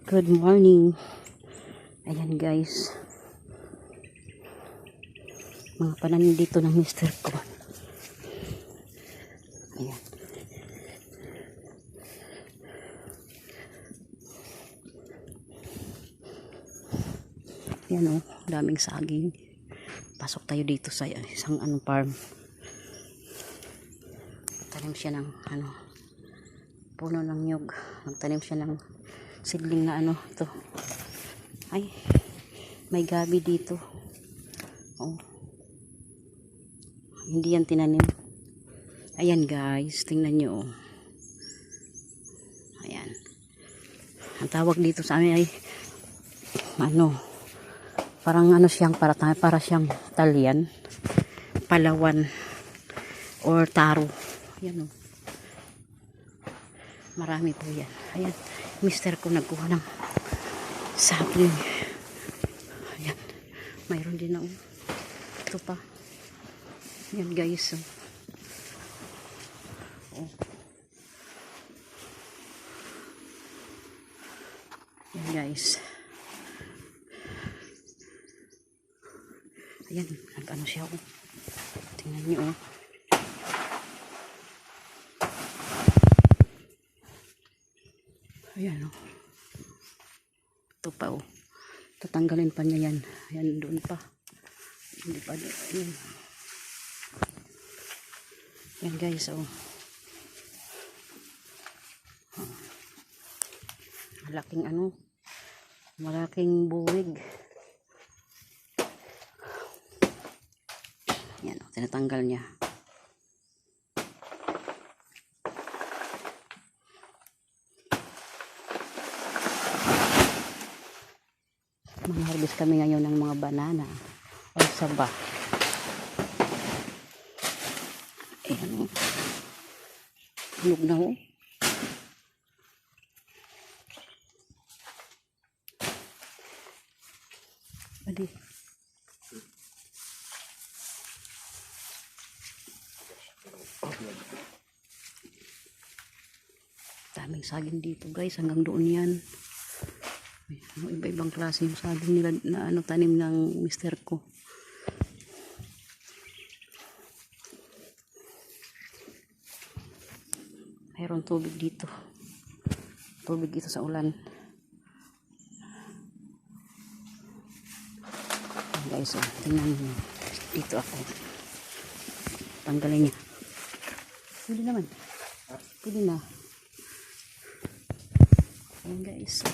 Good morning. Ayan guys. Mga pananim dito ng mister ko. Ayan. Ayan o. Daming saging. Pasok tayo dito sa isang farm. Tanim siya ng puno ng nyug. Magtanim siya ng sidling na ito. Ay, may gabi dito. Oh. Hindi yan tinanim. Ayan guys, tingnan nyo. Oh. Ayan. Ang tawag dito sa amin ay parang siyang para siyang talyan, palawan or taro. Ayan oh. Marami po yan. Ayan, mister ko nagkuha ng saging. Ayan, mayroon din na ito pa. Ayan guys. Oh. Ayan guys. Ayan, siya oh. Tingnan nyo oh. Ayan oh. Ito pa oh. Tatanggalin pa niya yan. Ayan doon pa. Hindi pa doon. Ayan. Ayan guys oh. Malaking buwig. Ayan oh. Tinatanggal niya. Mag-harvest kami ngayon ng mga banana o saba. Ayan o. Hulog na o. Adi. Daming saging dito guys. Hanggang doon yan. Iba-ibang klase yung saging nila na tanim ng mister ko. Mayroon tubig dito. Tubig dito sa ulan. Guys, tingnan nyo. Dito ako. Tanggalin niya. Pwede naman. Pwede na. Ayan guys.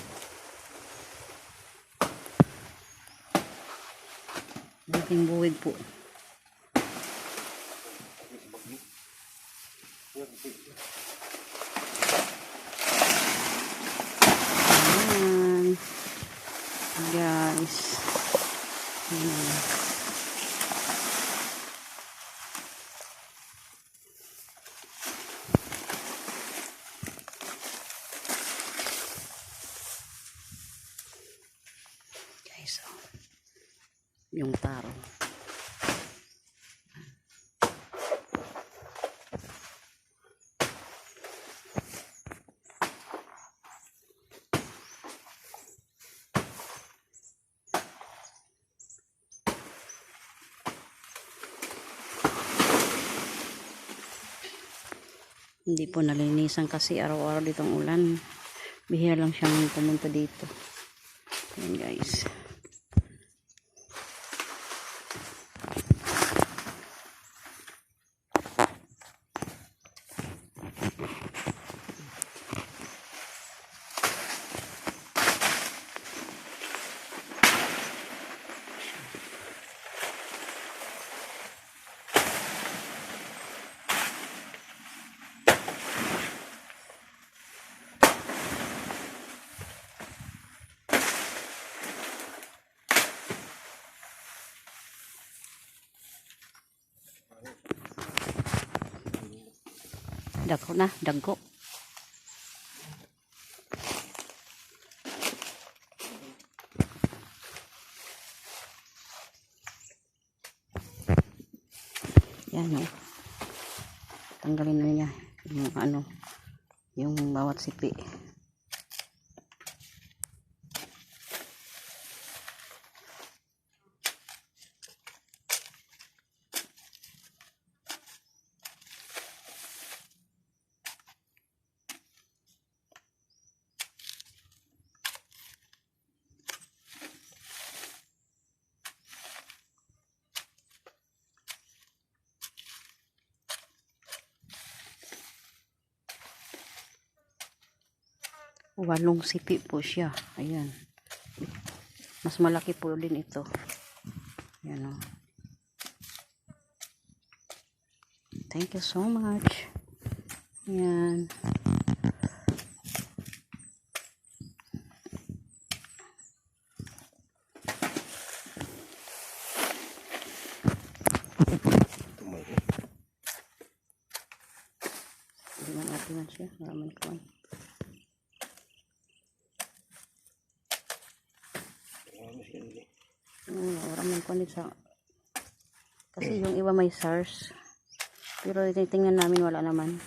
Malaking buwig po. Ayan. Guys. Ayan. Guys, yung taro. Hindi po nalinisan kasi araw-araw ditong ulan. Bihira lang siyang pumunta dito. Ayan guys. Dagko na, dagko. Yan o. Tanggalin na niya yung yung bawat sipi. 8 sipi po siya. Ayan. Mas malaki po din ito. Ayan o. Thank you so much. Ayan. Hindi man atingan siya. Maraming kuwan. Maraming kuwan sa... Kasi yung iba may SARS. Pero tingnan namin wala naman.